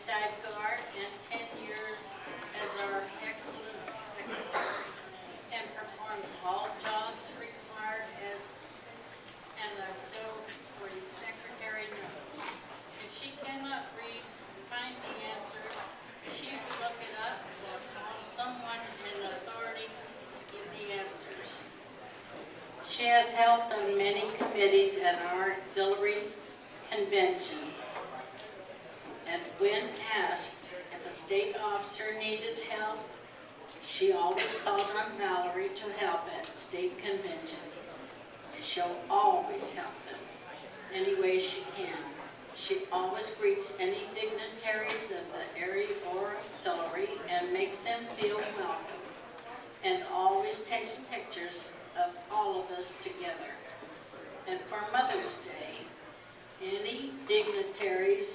sideguard and 10 years as our excellent secretary, and performs all jobs required as an auxiliary secretary knows. If she cannot read and find the answer, she would look it up or call someone in authority to give the answers. She has helped on many committees at our auxiliary convention. And when asked if a state officer needed help, she always called on Valerie to help at state convention. And she'll always help them any way she can. She always greets any dignitaries of the area or auxiliary and makes them feel welcome, and always takes pictures of all of us together. And for Mother's Day, any dignitaries,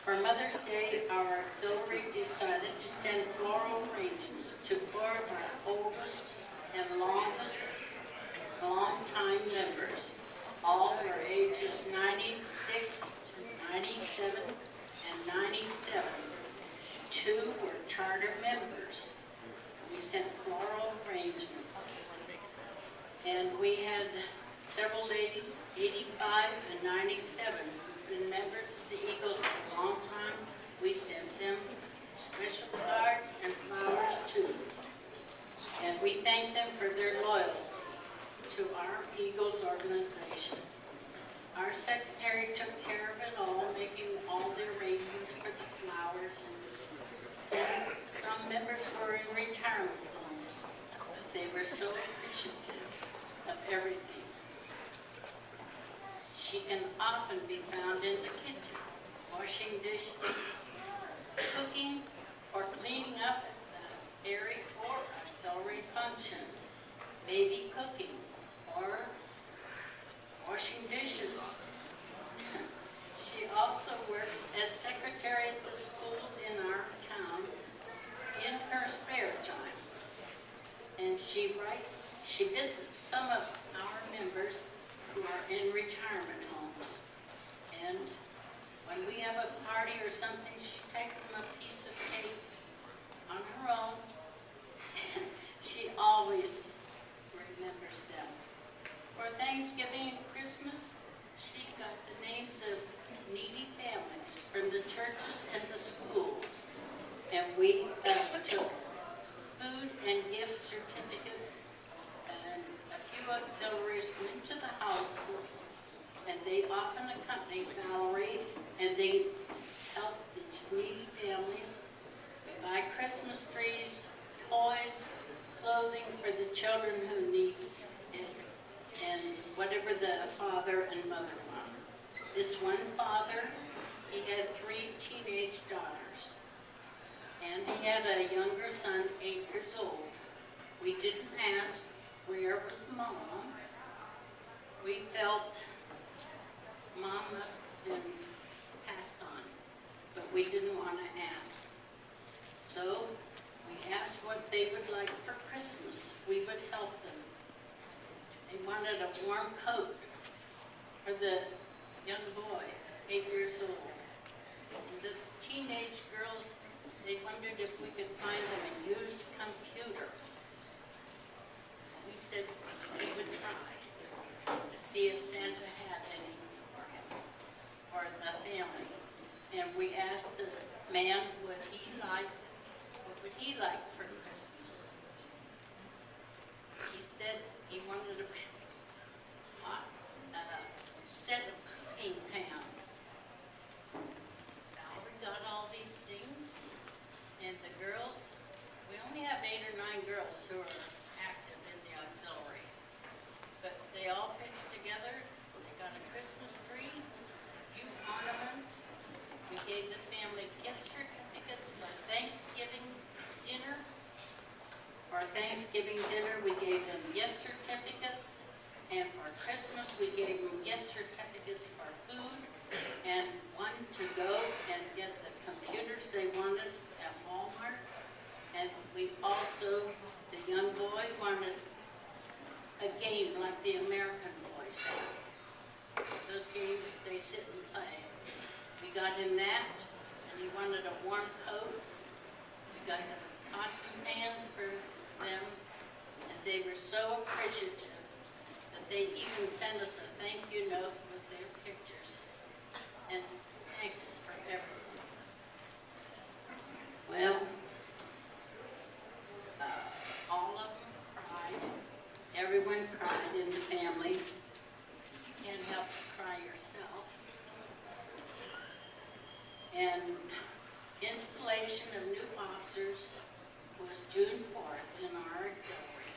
for Mother's Day, our auxiliary decided to send floral arrangements to 4 of our oldest and long-time members. All were ages 96 to 97 and 97. 2 were charter members. We sent floral arrangements. And we had several ladies, 85 and 97, who've been members of the Eagles for a long time. We sent them special cards and flowers too. And we thank them for their loyalty to our Eagles organization. Our secretary took care of it all, making all the arrangements for the flowers, and some members were in retirement homes, but they were so appreciative of everything. She can often be found in the kitchen, washing dishes, cooking, or cleaning up the area or auxiliary functions, maybe cooking or washing dishes. She also works as secretary at the schools in our town in her spare time. And she visits some of our members who are in retirement homes. And when we have a party or something, she takes them a piece of cake on her own, and she always remembers them. For Thanksgiving and Christmas, she got the names of needy families from the churches and the schools, and we took food and gift certificates, and a few auxiliaries went to the houses, and they often accompanied Valerie, and they helped these needy families buy Christmas trees, toys, clothing for the children who need it, and whatever the father and mother want. This one father, he had 3 teenage daughters, and he had a younger son, 8 years old. We didn't ask where was Mom. We felt Mom must have been passed on, but we didn't want to ask. So we asked what they would like for Christmas. We would help them. They wanted a warm coat for the young boy, 8 years old. And the teenage girls, they wondered if we could find them a used computer. We said we would try to see if Santa had any for him, or the family. And we asked the man what would he like for Christmas. He said he wanted a set of cooking pans. Valerie got all these things, and the girls, we only have 8 or 9 girls who are active in the auxiliary, but they all pitched together. They got a Christmas tree, a few ornaments. We gave the family gift certificates for Thanksgiving dinner. For Thanksgiving dinner, we gave them gift certificates, and for Christmas, we gave them gift certificates for food, and one to go and get the computers they wanted at Walmart. And we also, the young boy wanted a game like the American boys have. Those games they sit and play. We got him that, and he wanted a warm coat. We got the pots and pans for them, and they were so appreciative that they even sent us a thank you note with their pictures and thanked us for everything. Well, all of them cried. Everyone cried in the family. Can't help but cry yourself. And installation of new officers was June 4th in our auxiliary.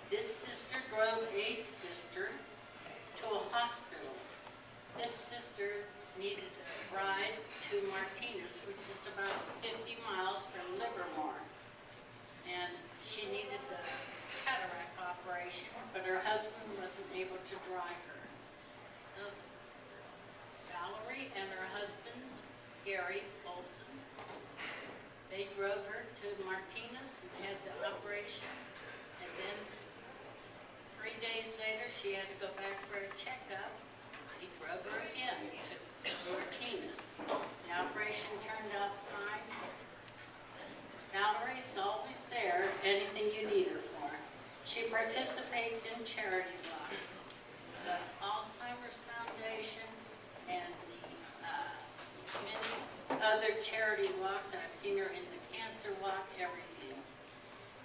This sister drove a sister to a hospital. This sister needed a ride to Martinez, which is about 50 miles from Livermore. And she needed the cataract operation, but her husband wasn't able to drive her. So Valerie and her husband, Gary Olson, they drove her to Martinez and had the operation. And then 3 days later, she had to go back for a checkup. He drove her again to Martinez. The operation turned out fine. Valerie's always there, anything you need her for. She participates in charity walks, the Alzheimer's Foundation, and the many other charity walks. I've seen her in the cancer walk, everything.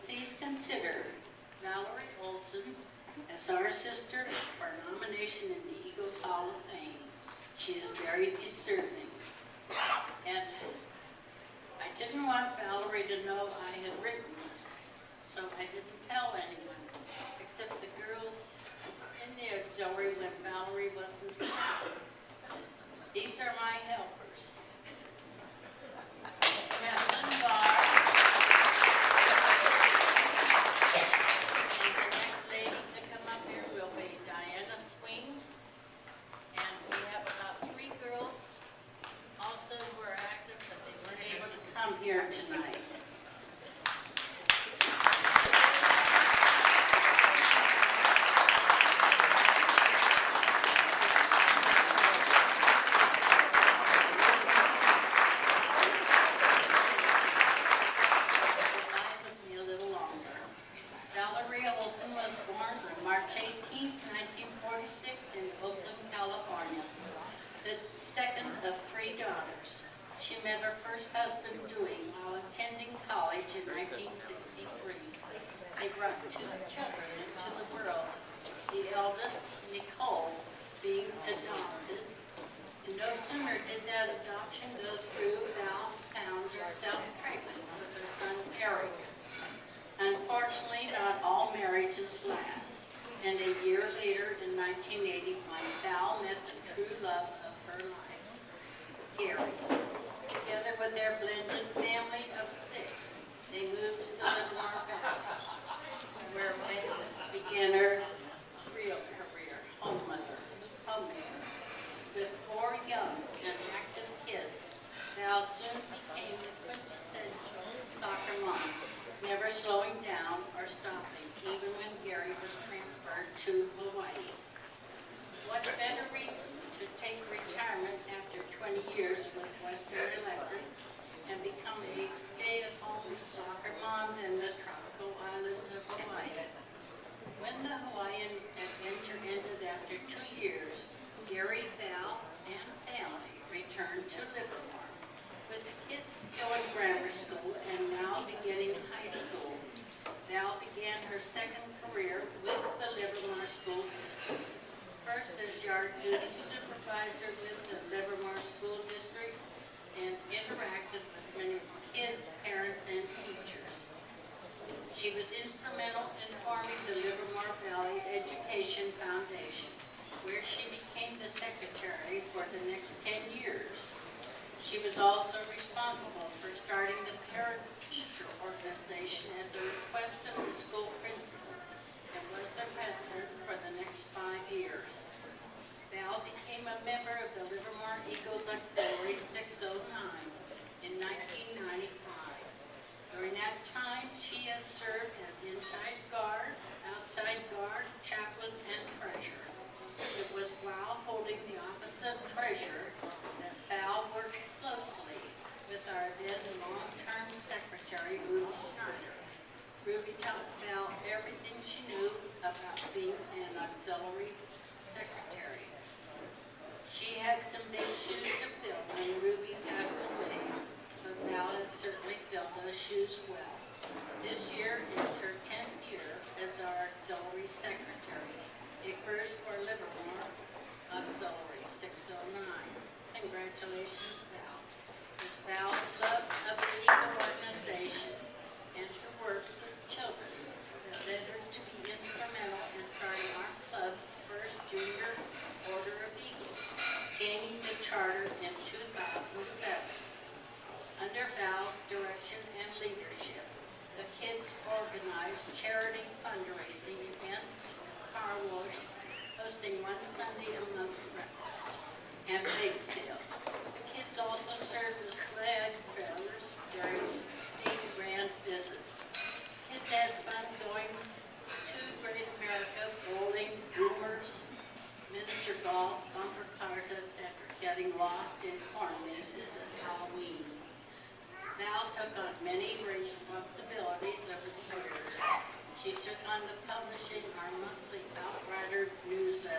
Please consider Valerie Olson as our sister for nomination in the Eagles Hall of Fame. She is very deserving. And I didn't want Valerie to know I had written this, so I didn't tell anyone, except the girls in the auxiliary when Valerie wasn't there. These are my helpers. Madeline Barr. And the next lady to come up here will be Diana Swing. And we have about 3 girls also who are active, but they weren't able to come here tonight. March 18, 1946 in Oakland, California, the second of 3 daughters. She met her first husband Dewey while attending college in 1963. They brought 2 children into the world, the eldest, Nicole, being adopted. And no sooner did that adoption go through, Val found herself pregnant with her son Eric. Unfortunately, not all marriages last. And a year later, in 1981, Val met the true love of her life, Gary. Together with their blended family of 6, they moved to the Livermore Valley, where Val began her real career, homemaker. With 4 young and active kids, Val soon became the quintessential soccer mom, never slowing down or stopping, even when Gary was transferred to Hawaii. What better reason to take retirement after 20 years with Western Electric and become a stay-at-home soccer mom in the tropical island of Hawaii? When the Hawaiian adventure ended after 2 years, Gary, Val, and family returned to Livermore. With the kids still in grammar school and now beginning high school, Val began her second career with the Livermore School District. First as yard duty supervisor with the Livermore School District and interacted with many kids, parents, and teachers. She was instrumental in forming the Livermore Valley Education Foundation, where she became the secretary for the next 10 years. She was also responsible for starting the parent-teacher organization at the request of the school principal and was the president for the next 5 years. Val became a member of the Livermore Eagles Auxiliary 609 in 1995. During that time, she has served as inside guard, outside guard, chaplain, and treasurer. It was while holding the office of treasurer that Val worked closely Congratulations, Val. With Val's love of the Eagle organization and her work with children that led her to be instrumental in starting our club's first junior Order of Eagles, gaining the charter in 2007. Under Val's direction and leadership, the kids organized charity fundraising events, car wash, hosting one Sunday a month breakfast, and bake sales. The kids also served as flag bearers during state grand visits. Kids had fun going to Great America, bowling, boomers, miniature golf, bumper cars, etc., getting lost in corn mazes at Halloween. Val took on many responsibilities over the years. She took on the publishing our monthly Outrider newsletter